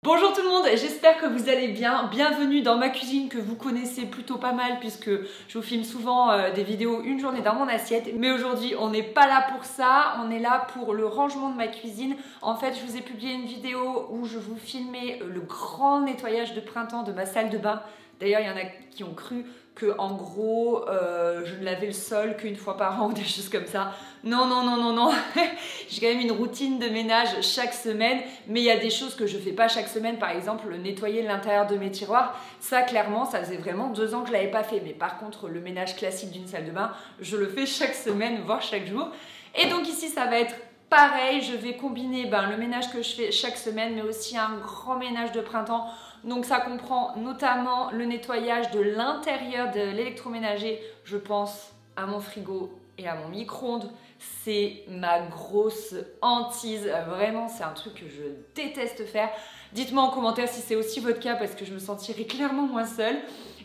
Bonjour tout le monde, j'espère que vous allez bien. Bienvenue dans ma cuisine que vous connaissez plutôt pas mal puisque je vous filme souvent des vidéos une journée dans mon assiette. Mais aujourd'hui, on n'est pas là pour ça, on est là pour le rangement de ma cuisine. En fait, je vous ai publié une vidéo où je vous filmais le grand nettoyage de printemps de ma salle de bain. D'ailleurs, il y en a qui ont cru que en gros, je ne lavais le sol qu'une fois par an ou des choses comme ça. Non, non, non, non, non. J'ai quand même une routine de ménage chaque semaine, mais il y a des choses que je fais pas chaque semaine. Par exemple, nettoyer l'intérieur de mes tiroirs. Ça, clairement, ça faisait vraiment 2 ans que je l'avais pas fait. Mais par contre, le ménage classique d'une salle de bain, je le fais chaque semaine, voire chaque jour. Et donc ici, ça va être pareil. Je vais combiner le ménage que je fais chaque semaine, mais aussi un grand ménage de printemps. Donc ça comprend notamment le nettoyage de l'intérieur de l'électroménager. Je pense à mon frigo et à mon micro-ondes. C'est ma grosse hantise. Vraiment, c'est un truc que je déteste faire. Dites-moi en commentaire si c'est aussi votre cas parce que je me sentirais clairement moins seule.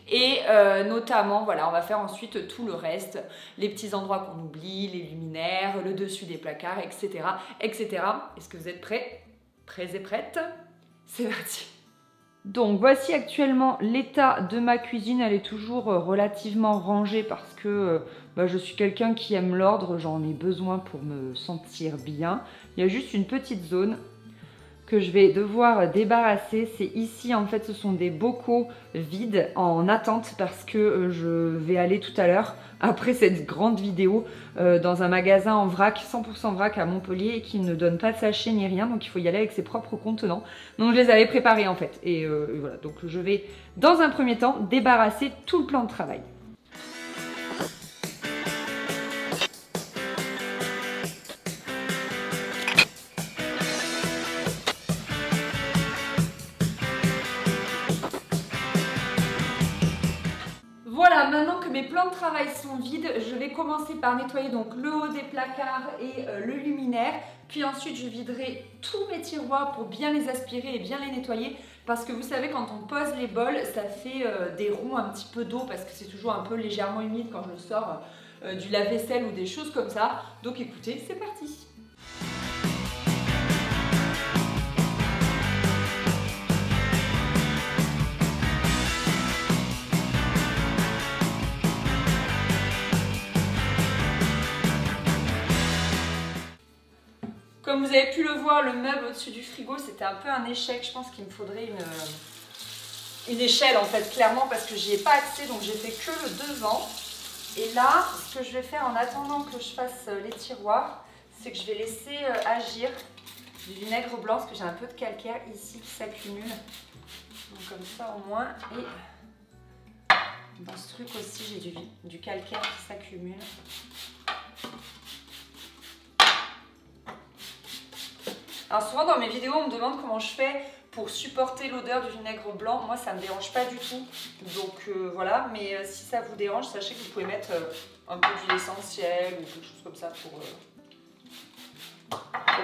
Et notamment, voilà, on va faire ensuite tout le reste. Les petits endroits qu'on oublie, les luminaires, le dessus des placards, etc. etc. Est-ce que vous êtes prêts? Prêts et prêtes? C'est parti! Donc voici actuellement l'état de ma cuisine, elle est toujours relativement rangée parce que je suis quelqu'un qui aime l'ordre, j'en ai besoin pour me sentir bien. Il y a juste une petite zone que je vais devoir débarrasser, c'est ici en fait ce sont des bocaux vides en attente parce que je vais aller tout à l'heure après cette grande vidéo dans un magasin en vrac, 100% vrac à Montpellier et qui ne donne pas de sachet ni rien, donc il faut y aller avec ses propres contenants. Donc je les avais préparés en fait et voilà, donc je vais dans un premier temps débarrasser tout le plan de travail. Voilà, maintenant que mes plans de travail sont vides, je vais commencer par nettoyer donc le haut des placards et le luminaire. Puis ensuite, je viderai tous mes tiroirs pour bien les aspirer et bien les nettoyer. Parce que vous savez, quand on pose les bols, ça fait des ronds un petit peu d'eau parce que c'est toujours un peu légèrement humide quand je sors du lave-vaisselle ou des choses comme ça. Donc écoutez, c'est parti! Comme vous avez pu le voir, le meuble au-dessus du frigo, c'était un peu un échec. Je pense qu'il me faudrait une échelle en fait, clairement, parce que j'y ai pas accès, donc j'ai fait que le devant. Et là, ce que je vais faire en attendant que je fasse les tiroirs, c'est que je vais laisser agir du vinaigre blanc, parce que j'ai un peu de calcaire ici qui s'accumule. Donc comme ça au moins. Et dans ce truc aussi, j'ai du calcaire qui s'accumule. Alors souvent dans mes vidéos on me demande comment je fais pour supporter l'odeur du vinaigre blanc. Moi ça ne me dérange pas du tout, donc voilà, mais si ça vous dérange, sachez que vous pouvez mettre un peu d'huile essentielle ou quelque chose comme ça pour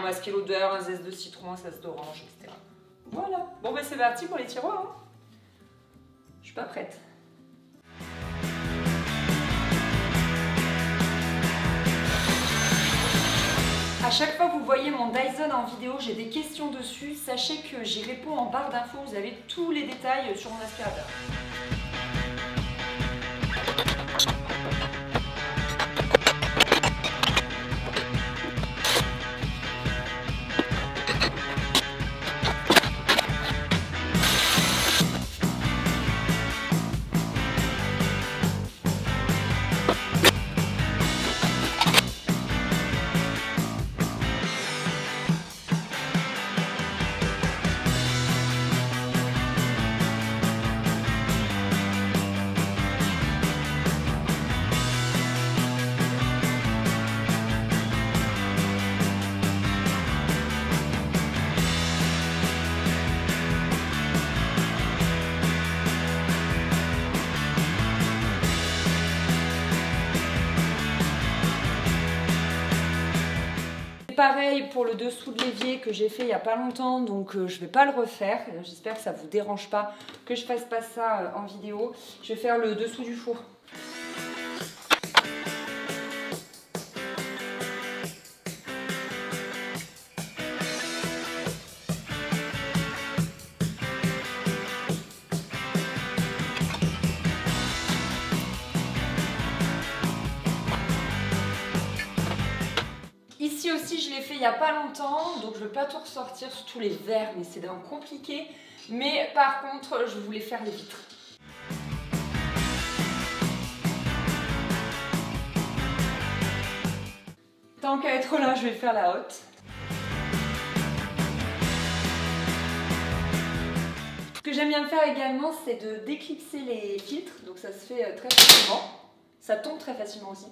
masquer l'odeur, un zeste de citron, un zeste d'orange, etc. Voilà, bon ben c'est parti pour les tiroirs, hein. Je suis pas prête. A chaque fois que vous voyez mon Dyson en vidéo, j'ai des questions dessus. Sachez que j'y réponds en barre d'infos. Vous avez tous les détails sur mon aspirateur. Pareil pour le dessous de l'évier que j'ai fait il n'y a pas longtemps, donc je ne vais pas le refaire. J'espère que ça ne vous dérange pas que je fasse pas ça en vidéo. Je vais faire le dessous du four. ici je l'ai fait il n'y a pas longtemps, donc je ne veux pas tout ressortir, surtout les verres, mais c'est d'un compliqué. Mais par contre, je voulais faire les vitres. Tant qu'à être là, je vais faire la haute. Ce que j'aime bien faire également, c'est de déclipser les filtres, donc ça se fait très facilement. Ça tombe très facilement aussi.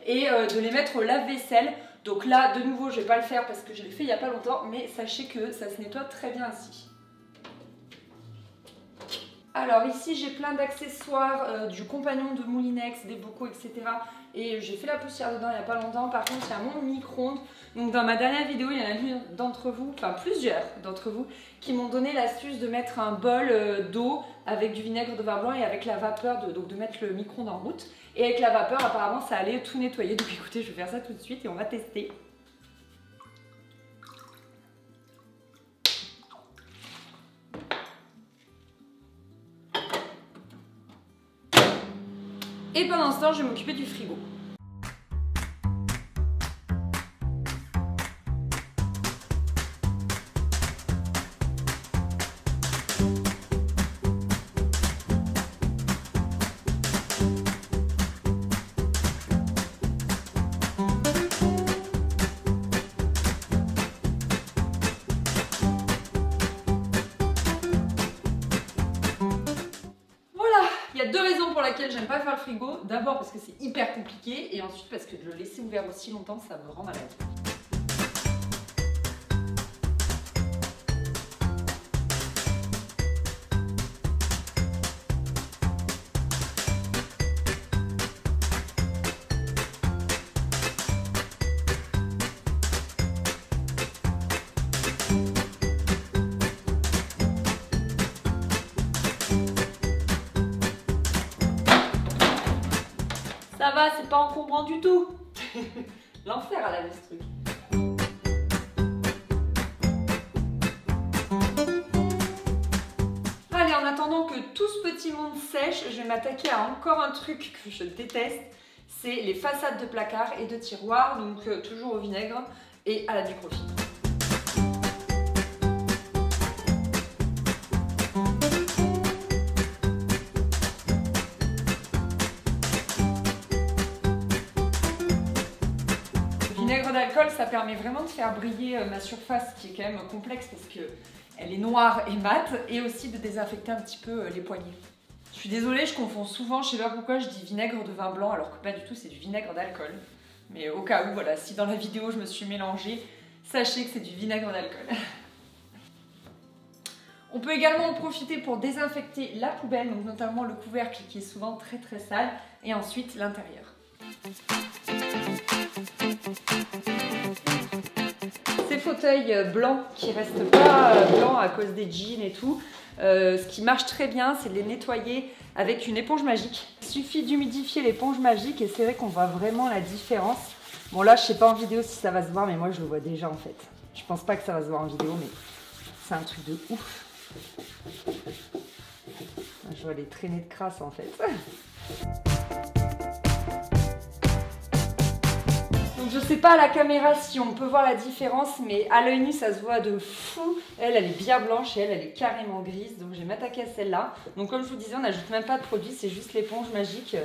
Et de les mettre au lave-vaisselle. Donc là, de nouveau, je ne vais pas le faire parce que je l'ai fait il n'y a pas longtemps, mais sachez que ça se nettoie très bien ici. Alors ici, j'ai plein d'accessoires, du compagnon de Moulinex, des bocaux, etc. Et j'ai fait la poussière dedans il n'y a pas longtemps. Par contre, il y a mon micro-ondes. Donc dans ma dernière vidéo, il y en a une d'entre vous, enfin plusieurs d'entre vous, qui m'ont donné l'astuce de mettre un bol d'eau avec du vinaigre de vin blanc et avec la vapeur, donc de mettre le micro-ondes en route. Et avec la vapeur, apparemment, ça allait tout nettoyer. Donc écoutez, je vais faire ça tout de suite et on va tester. Et pendant ce temps, je vais m'occuper du frigo. Il y a deux raisons pour lesquelles j'aime pas faire le frigo. D'abord parce que c'est hyper compliqué et ensuite parce que de le laisser ouvert aussi longtemps, ça me rend malade. Ça va, c'est pas encombrant du tout. L'enfer à laver ce truc. Allez, en attendant que tout ce petit monde sèche, je vais m'attaquer à encore un truc que je déteste. C'est les façades de placards et de tiroirs, donc toujours au vinaigre et à la microfibre. Le vinaigre d'alcool, ça permet vraiment de faire briller ma surface qui est quand même complexe parce qu'elle est noire et mate, et aussi de désinfecter un petit peu les poignées. Je suis désolée, je confonds souvent, je sais pas pourquoi je dis vinaigre de vin blanc alors que pas du tout, c'est du vinaigre d'alcool. Mais au cas où, voilà, si dans la vidéo je me suis mélangée, sachez que c'est du vinaigre d'alcool. On peut également en profiter pour désinfecter la poubelle, donc notamment le couvercle qui est souvent très très sale, et ensuite l'intérieur. Ces fauteuils blancs qui restent pas blancs à cause des jeans et tout, ce qui marche très bien, c'est de les nettoyer avec une éponge magique. Il suffit d'humidifier l'éponge magique et c'est vrai qu'on voit vraiment la différence. Bon là, je sais pas en vidéo si ça va se voir, mais moi je le vois déjà en fait. Je pense pas que ça va se voir en vidéo, mais c'est un truc de ouf. Je vois les traînées de crasse en fait. Donc je sais pas à la caméra si on peut voir la différence, mais à l'œil nu ça se voit de fou. Elle est bien blanche et elle est carrément grise, donc je vais m'attaquer à celle-là. Donc comme je vous disais, on n'ajoute même pas de produit, c'est juste l'éponge magique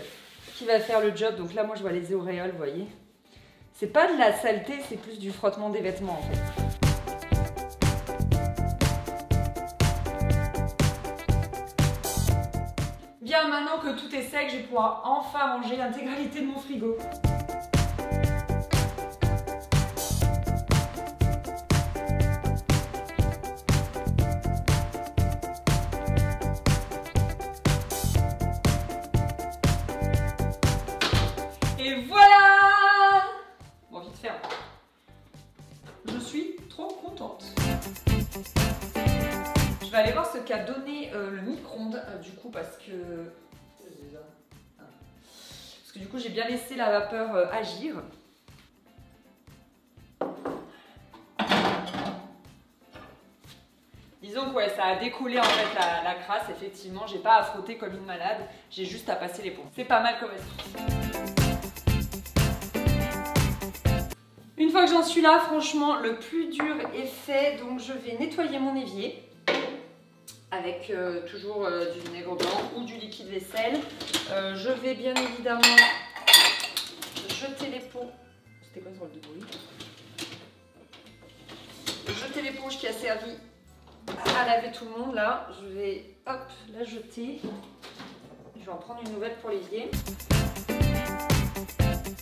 qui va faire le job. Donc là moi je vois les auréoles, vous voyez. C'est pas de la saleté, c'est plus du frottement des vêtements en fait. Bien, maintenant que tout est sec, je vais pouvoir enfin ranger l'intégralité de mon frigo. Et voilà! Bon, vite fait. Je suis trop contente. Je vais aller voir ce qu'a donné le micro-ondes du coup parce que du coup j'ai bien laissé la vapeur agir. Disons que ouais, ça a décollé en fait la crasse, effectivement, j'ai pas à frotter comme une malade, j'ai juste à passer l'éponge. C'est pas mal comme astuce. Une fois que j'en suis là, franchement, le plus dur est fait. Donc je vais nettoyer mon évier avec toujours du vinaigre blanc ou du liquide vaisselle. Je vais bien évidemment jeter les pots. C'était quoi ce rôle de bruit? Jeter l'éponge qui a servi à laver tout le monde là. Je vais hop la jeter. Je vais en prendre une nouvelle pour l'évier.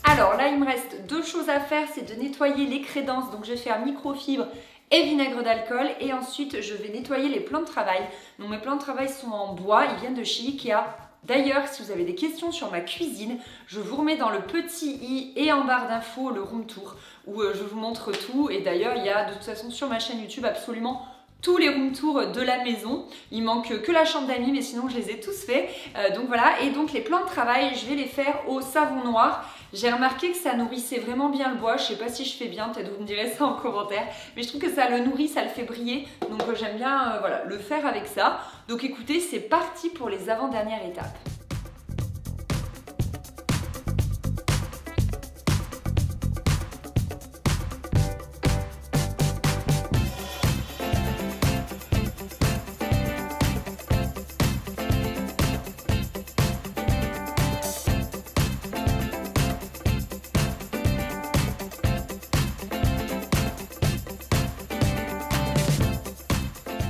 Alors là, il me reste deux choses à faire, c'est de nettoyer les crédences. Donc je vais faire microfibre et vinaigre d'alcool. Et ensuite, je vais nettoyer les plans de travail. Donc mes plans de travail sont en bois, ils viennent de chez Ikea. D'ailleurs, si vous avez des questions sur ma cuisine, je vous remets dans le petit i et en barre d'infos le room tour où je vous montre tout. Et d'ailleurs, il y a de toute façon sur ma chaîne YouTube absolument tous les room tours de la maison. Il manque que la chambre d'amis, mais sinon je les ai tous faits. Donc voilà, et donc les plans de travail, je vais les faire au savon noir. J'ai remarqué que ça nourrissait vraiment bien le bois. Je sais pas si je fais bien, peut-être vous me direz ça en commentaire. Mais je trouve que ça le nourrit, ça le fait briller. Donc j'aime bien voilà, le faire avec ça. Donc écoutez, c'est parti pour les avant-dernières étapes.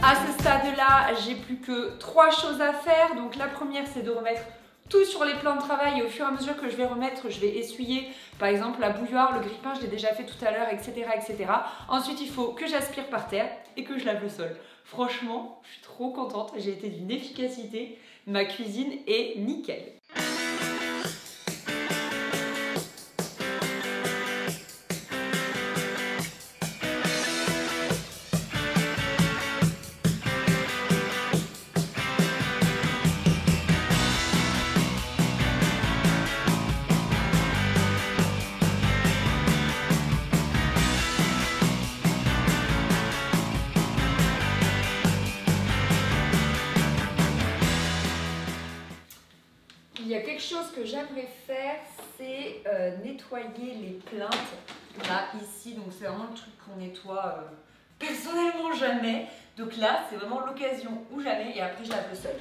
À ce stade-là, j'ai plus que 3 choses à faire. Donc la première, c'est de remettre tout sur les plans de travail et au fur et à mesure que je vais remettre, je vais essuyer par exemple la bouilloire, le grille-pain, je l'ai déjà fait tout à l'heure, etc., etc. Ensuite, il faut que j'aspire par terre et que je lave le sol. Franchement, je suis trop contente. J'ai été d'une efficacité. Ma cuisine est nickel. Il y a quelque chose que j'aimerais faire, c'est nettoyer les plinthes, là, ici. Donc c'est vraiment le truc qu'on nettoie personnellement jamais. Donc là, c'est vraiment l'occasion ou jamais, et après je lave le sol.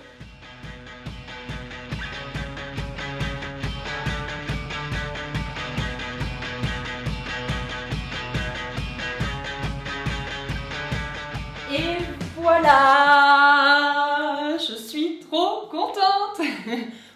Et voilà, je suis trop contente.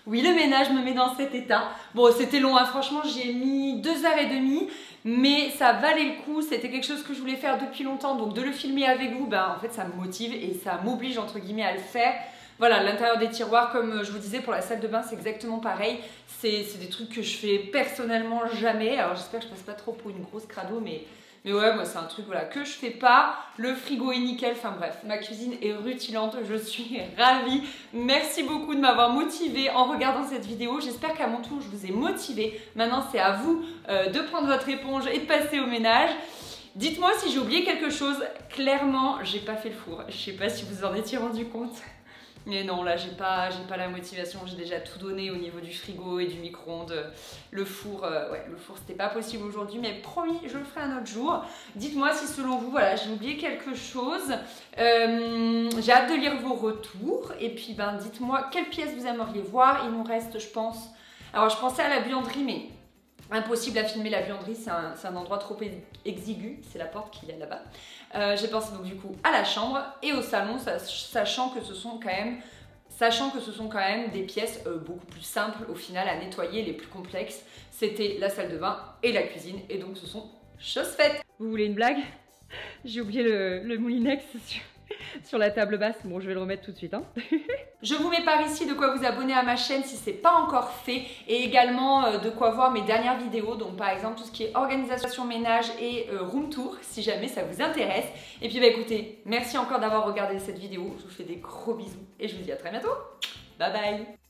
Oui, le ménage me met dans cet état. Bon, c'était long, hein. Franchement, j'ai mis 2h30, mais ça valait le coup. C'était quelque chose que je voulais faire depuis longtemps, donc de le filmer avec vous, ben, en fait, ça me motive et ça m'oblige, entre guillemets, à le faire. Voilà, l'intérieur des tiroirs, comme je vous disais, pour la salle de bain, c'est exactement pareil. C'est des trucs que je fais personnellement jamais. Alors, j'espère que je passe pas trop pour une grosse crado, mais ouais, moi c'est un truc voilà, que je fais pas. Le frigo est nickel, enfin bref, ma cuisine est rutilante, je suis ravie. Merci beaucoup de m'avoir motivée en regardant cette vidéo. J'espère qu'à mon tour je vous ai motivée. Maintenant c'est à vous de prendre votre éponge et de passer au ménage. Dites-moi si j'ai oublié quelque chose. Clairement, j'ai pas fait le four. Je sais pas si vous en étiez rendu compte. Mais non, là, j'ai pas la motivation. J'ai déjà tout donné au niveau du frigo et du micro-ondes. Le four, ouais, le four, c'était pas possible aujourd'hui. Mais promis, je le ferai un autre jour. Dites-moi si selon vous, voilà, j'ai oublié quelque chose. J'ai hâte de lire vos retours. Et puis, ben, dites-moi quelle pièce vous aimeriez voir. Il nous reste, je pense... Alors, je pensais à la buanderie, mais... impossible à filmer la buanderie, c'est un endroit trop exigu, c'est la porte qu'il y a là-bas. J'ai pensé donc du coup à la chambre et au salon, sachant que ce sont quand même des pièces beaucoup plus simples au final à nettoyer, les plus complexes. C'était la salle de bain et la cuisine, et donc ce sont choses faites. Vous voulez une blague? J'ai oublié le moulinex sur la table basse. Bon, je vais le remettre tout de suite. Hein. Je vous mets par ici de quoi vous abonner à ma chaîne si ce n'est pas encore fait, et également de quoi voir mes dernières vidéos, donc par exemple tout ce qui est organisation ménage et room tour, si jamais ça vous intéresse. Et puis bah écoutez, merci encore d'avoir regardé cette vidéo, je vous fais des gros bisous et je vous dis à très bientôt. Bye bye.